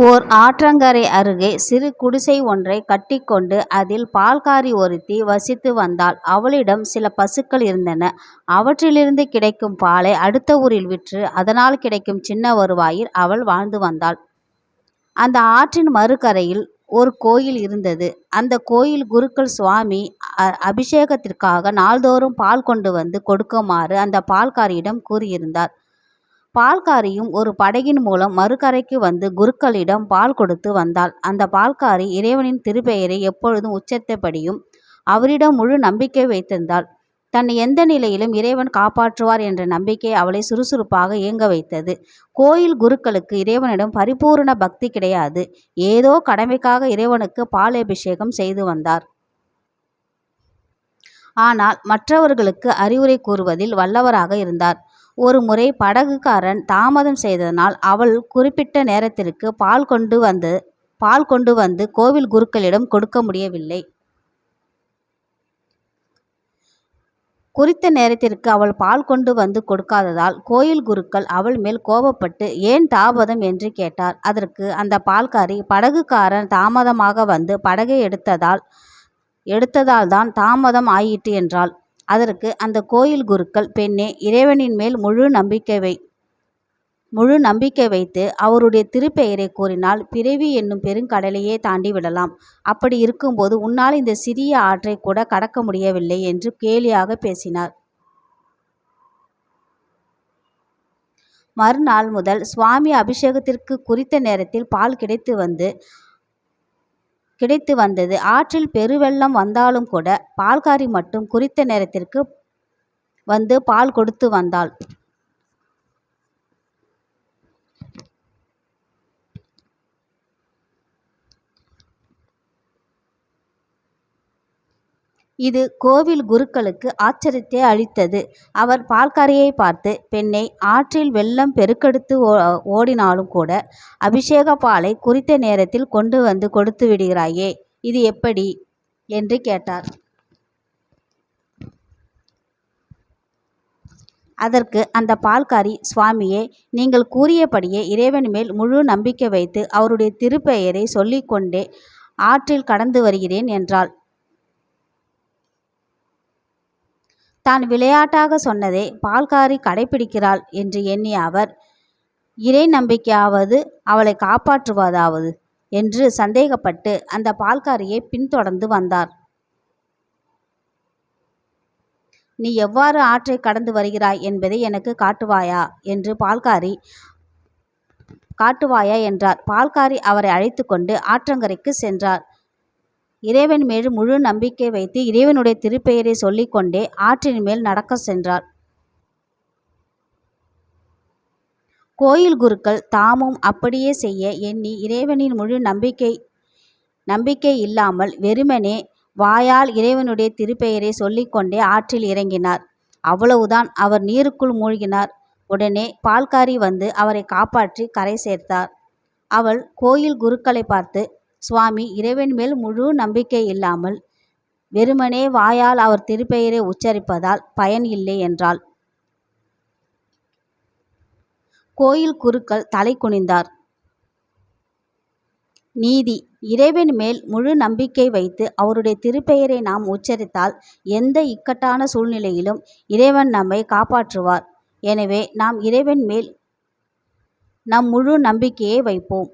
ஓர் ஆற்றங்கரை அருகே சிறு குடிசை ஒன்றை கட்டிக்கொண்டு அதில் பால்காரி ஒருத்தி வசித்து வந்தாள். அவளிடம் சில பசுக்கள் இருந்தன. அவற்றிலிருந்து கிடைக்கும் பாலை அடுத்த ஊரில் விற்று அதனால் கிடைக்கும் சின்ன வருவாயில் அவள் வாழ்ந்து வந்தாள். அந்த ஆற்றின் மறுகரையில் ஒரு கோயில் இருந்தது. அந்த கோயில் குருக்கள் சுவாமி அபிஷேகத்திற்காக நாள்தோறும் பால் கொண்டு வந்து கொடுக்குமாறு அந்த பால்காரியிடம் கூறியிருந்தார். பால்காரியும் ஒரு படகின் மூலம் மறுகரைக்கு வந்து குருக்களிடம் பால் கொடுத்து வந்தாள். அந்த பால்காரி இறைவனின் திருப்பெயரை எப்பொழுதும் உச்சரித்தபடியும் அவரிடம் முழு நம்பிக்கை வைத்திருந்தாள். தன்னை எந்த நிலையிலும் இறைவன் காப்பாற்றுவார் என்ற நம்பிக்கை அவளை சுறுசுறுப்பாக இயங்க வைத்தது. கோயில் குருக்களுக்கு இறைவனிடம் பரிபூரண பக்தி கிடையாது. ஏதோ கடமைக்காக இறைவனுக்கு பால் அபிஷேகம் செய்து வந்தார். ஆனால் மற்றவர்களுக்கு அறிவுரை கூறுவதில் வல்லவராக இருந்தார். ஒரு முறை படகுக்காரன் தாமதம் செய்ததனால் அவள் குறிப்பிட்ட நேரத்திற்கு பால் கொண்டு வந்து கோவில் குருக்களிடம் கொடுக்க முடியவில்லை. குறித்த நேரத்திற்கு அவள் பால் கொண்டு வந்து கொடுக்காததால் கோயில் குருக்கள் அவள் மேல் கோபப்பட்டு ஏன் தாமதம் என்று கேட்டார். அதற்கு அந்த பால்காரி படகுக்காரன் தாமதமாக வந்து படகை எடுத்ததால் தான் தாமதம் ஆயிற்று என்றாள். அதற்கு அந்த கோயில் குருக்கள், பெண்ணே, இறைவனின் மேல் முழு நம்பிக்கை வைத்து அவருடைய திருப்பெயரை கூறினால் பிறவி என்னும் பெருங்கடலையே தாண்டி விடலாம். அப்படி இருக்கும்போது உன்னால் இந்த சிறிய ஆற்றை கூட கடக்க முடியவில்லை என்று கேலியாக பேசினார். மறுநாள் முதல் சுவாமி அபிஷேகத்திற்கு குறித்த நேரத்தில் பால் கிடைத்து வந்தது. ஆற்றில் பெருவெள்ளம் வந்தாலும் கூட பால்காரி மட்டும் குறித்த நேரத்திற்கு வந்து பால் கொடுத்து வந்தாள். இது கோவில் குருக்களுக்கு ஆச்சரியத்தை அளித்தது. அவர் பால்காரியை பார்த்து, பெண்ணை, ஆற்றில் வெள்ளம் பெருக்கெடுத்து ஓடினாலும் கூட அபிஷேக பாலை குறித்த நேரத்தில் கொண்டு வந்து கொடுத்து விடுகிறாயே, இது எப்படி என்று கேட்டார். அதற்கு அந்த பால்காரி, சுவாமியே, நீங்கள் கூறியபடியே இறைவன் மேல் முழு நம்பிக்கை வைத்து அவருடைய திருப்பெயரை சொல்லிக்கொண்டே ஆற்றில் கடந்து வருகிறேன் என்றாள். தான் விளையாட்டாக சொன்னதை பால்காரி கடைபிடிக்கிறாள் என்று எண்ணிய அவர், இறை நம்பிக்கையாவது அவளை காப்பாற்றுவதாவது என்று சந்தேகப்பட்டு அந்த பால்காரியை பின்தொடர்ந்து வந்தார். நீ எவ்வாறு ஆற்றை கடந்து வருகிறாய் என்பதை எனக்கு காட்டுவாயா என்றார். பால்காரி அவரை அழைத்து கொண்டு ஆற்றங்கரைக்கு சென்றார். இறைவன் மேல் முழு நம்பிக்கை வைத்து இறைவனுடைய திருப்பெயரை சொல்லிக்கொண்டே ஆற்றின் மேல் நடக்க சென்றார். கோயில் குருக்கள் தாமும் அப்படியே செய்ய எண்ணி இறைவனின் முழு நம்பிக்கை இல்லாமல் வெறுமனே வாயால் இறைவனுடைய திருப்பெயரை சொல்லிக்கொண்டே ஆற்றில் இறங்கினார். அவ்வளவுதான், அவர் நீருக்குள் மூழ்கினார். உடனே பால்காரி வந்து அவரை காப்பாற்றி கரை சேர்த்தார். அவள் கோயில் குருக்களை பார்த்து, சுவாமி, இறைவன் மேல் முழு நம்பிக்கை இல்லாமல் வெறுமனே வாயால் அவர் திருப்பெயரை உச்சரிப்பதால் பயன் இல்லை என்றாள். கோயில் குருக்கள் தலை குனிந்தார். நீதி: இறைவன் மேல் முழு நம்பிக்கை வைத்து அவருடைய திருப்பெயரை நாம் உச்சரித்தால் எந்த இக்கட்டான சூழ்நிலையிலும் இறைவன் நம்மை காப்பாற்றுவார். எனவே நாம் இறைவன் மேல் நம் முழு நம்பிக்கையை வைப்போம்.